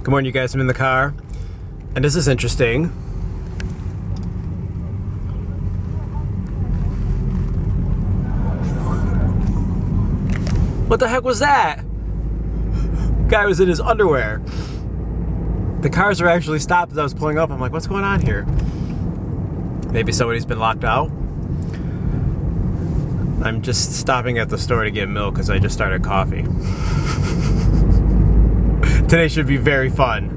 Good morning, you guys. I'm in the car, and this is interesting. What the heck was that? Guy was in his underwear. The cars are actually stopped as I was pulling up. I'm like, what's going on here? Maybe somebody's been locked out. I'm just stopping at the store to get milk because I just started coffee. Today should be very fun.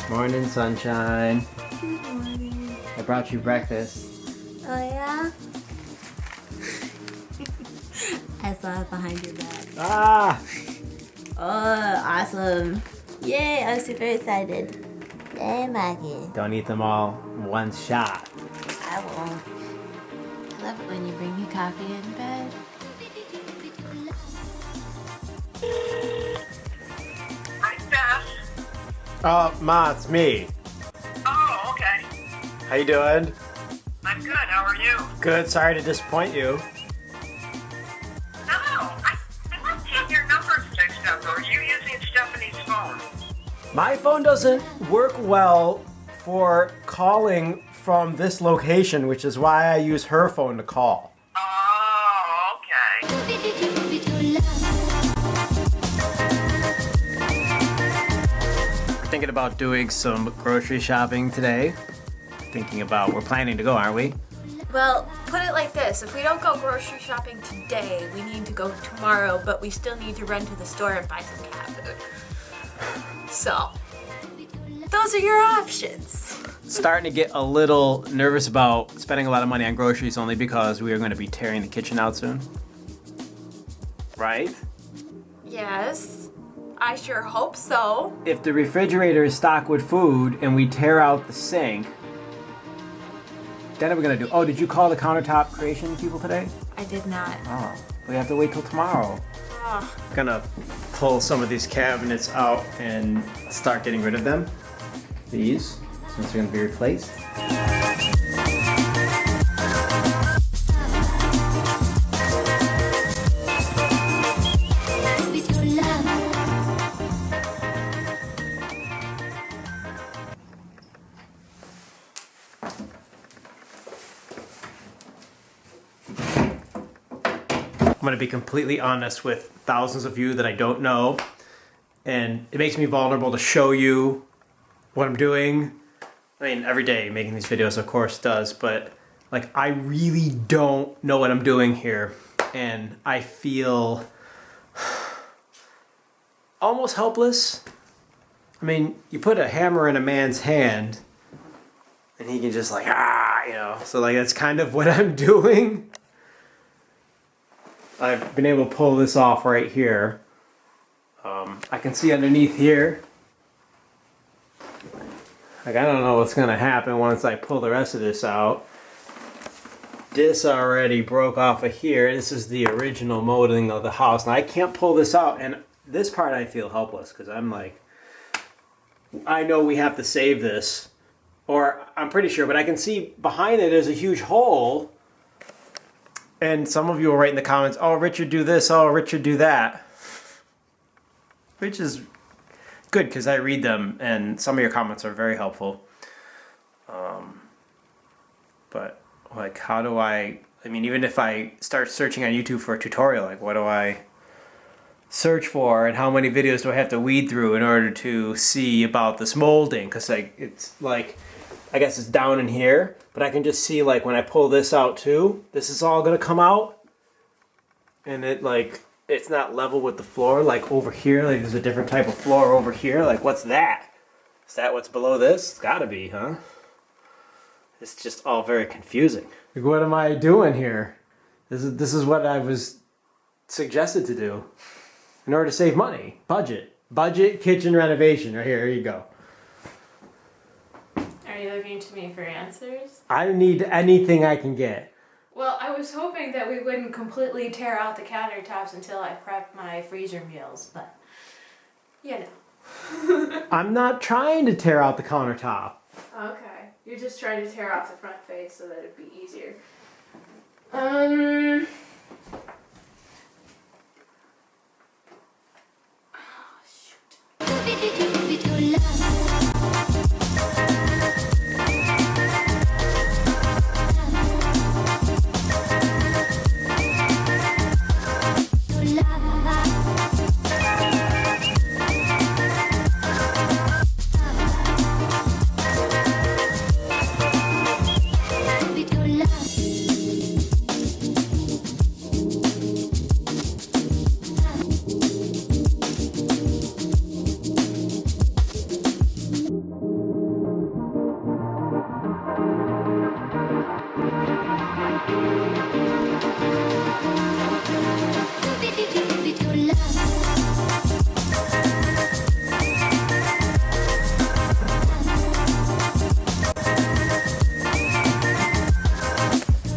Morning, sunshine. Good morning. I brought you breakfast. Oh yeah? I saw it behind your back. Ah! Oh, awesome. Yay, I'm super excited. Yay, Maggie. Don't eat them all in one shot. I won't. I love it when you bring me coffee in bed. Hi, Beth. Ma, it's me. Oh, okay. How you doing? I'm good. How are you? Good. Sorry to disappoint you. No, I must have your numbers mixed up. Or are you using Stephanie's phone? My phone doesn't work well for calling from this location, which is why I use her phone to call. Oh, okay. We're thinking about doing some grocery shopping today. We're planning to go, aren't we? Well, put it like this. If we don't go grocery shopping today, we need to go tomorrow, but we still need to run to the store and buy some cat food. So, those are your options. Starting to get a little nervous about spending a lot of money on groceries only because we are going to be tearing the kitchen out soon. Right? Yes, I sure hope so. If the refrigerator is stocked with food and we tear out the sink, then what are we going to do? Oh, did you call the countertop creation people today? I did not. Oh, we have to wait till tomorrow. Oh, Gonna pull some of these cabinets out and start getting rid of them. These, since they're gonna be replaced. I'm gonna be completely honest with thousands of you that I don't know, and it makes me vulnerable to show you what I'm doing. I mean, every day making these videos, of course, does, but like I really don't know what I'm doing here, and I feel almost helpless. I mean, you put a hammer in a man's hand, and he can just like So like that's kind of what I'm doing. I've been able to pull this off right here. I can see underneath here. Like I don't know what's gonna happen once I pull the rest of this out. This already broke off of here. This is the original molding of the house. Now I can't pull this out, and this part I feel helpless because I'm like, I know we have to save this, or I'm pretty sure, but I can see behind it there's a huge hole. And some of you will write in the comments, oh, Richard, do this, oh, Richard, do that. Which is good, because I read them, and some of your comments are very helpful. But, like, how do I mean, even if I start searching on YouTube for a tutorial, like, what do I search for, and how many videos do I have to weed through in order to see about this molding? Because, like, it's, like, I guess it's down in here, but I can just see like when I pull this out too, this is all gonna come out, and it like it's not level with the floor. Like over here, like there's a different type of floor over here. Like what's that? Is that what's below this? It's gotta be, huh? It's just all very confusing. Like, what am I doing here? This is what I was suggested to do in order to save money. Budget kitchen renovation. Right here you go. are you looking to me for answers? I need anything I can get. Well, I was hoping that we wouldn't completely tear out the countertops until I prep my freezer meals, but You know. I'm not trying to tear out the countertop. Okay. You're just trying to tear off the front face so that it'd be easier.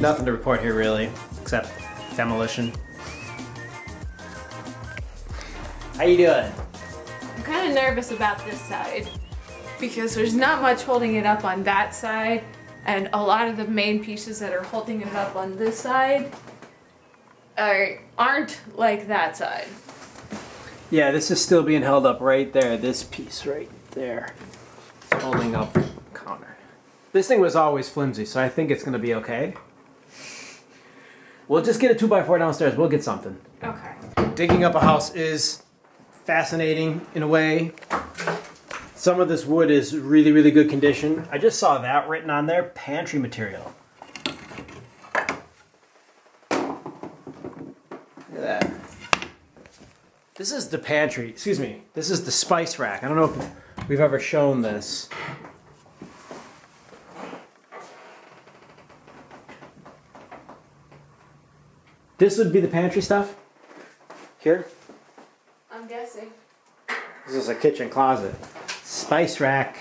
Nothing to report here really, except demolition. How you doing? I'm kind of nervous about this side because there's not much holding it up on that side, and a lot of the main pieces that are holding it up on this side aren't like that side. Yeah, this is still being held up right there. This piece right there. It's holding up the counter. This thing was always flimsy, so I think it's gonna be okay. We'll just get a 2x4 downstairs. We'll get something. Okay. Digging up a house is fascinating in a way. Some of this wood is really, really good condition. I just saw that written on there, pantry material. Look at that. This is the pantry, excuse me, this is the spice rack. I don't know if we've ever shown this. This would be the pantry stuff? Here? I'm guessing. This is a kitchen closet. Spice rack.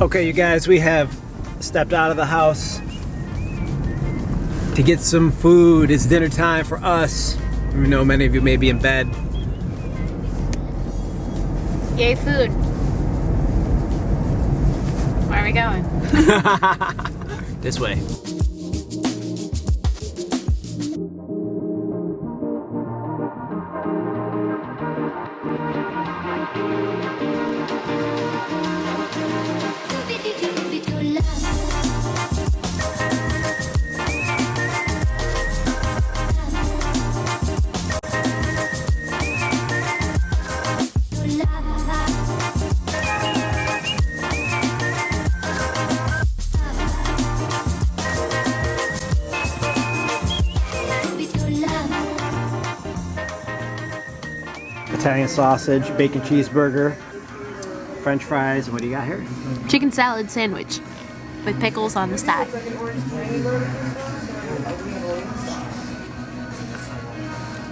Okay, you guys, we have stepped out of the house to get some food. It's dinner time for us. We know many of you may be in bed. Yay, food. Where are we going? This way. Italian sausage, bacon cheeseburger, French fries. What do you got here? Chicken salad sandwich with pickles on the side.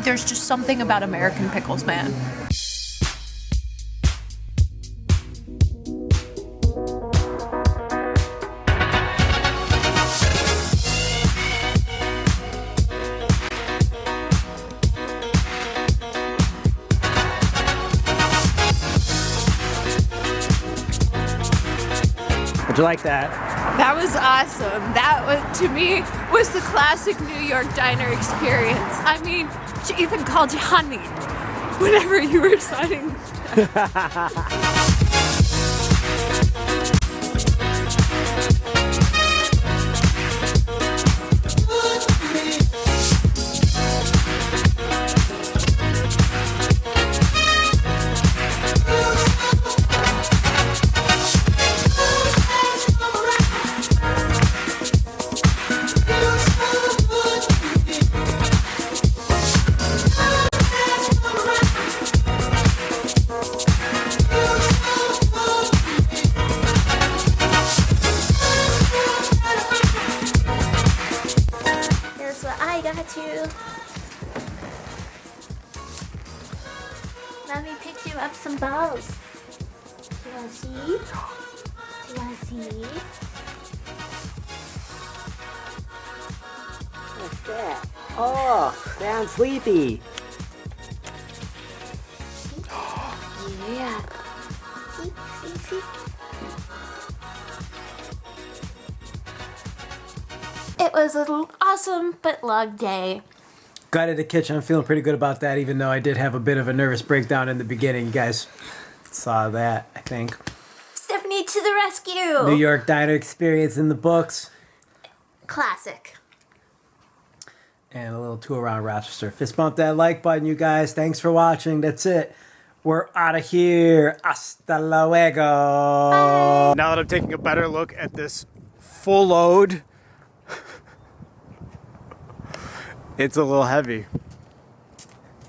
There's just something about American pickles, man. How'd you like that? That was awesome. That was, to me, was the classic New York diner experience. I mean, she even called you honey whenever you were signing. you up some balls. Do you want to see? Do you want to see? What's that? Oh, sounds sleepy. Yeah. See? It was an awesome but long day. Got to the kitchen. I'm feeling pretty good about that, even though I did have a bit of a nervous breakdown in the beginning. You guys saw that, I think. Stephanie to the rescue! New York diner experience in the books. Classic. And a little tour around Rochester. Fist bump that like button, you guys. Thanks for watching. That's it. We're out of here. Hasta luego. Bye. Now that I'm taking a better look at this full load, it's a little heavy.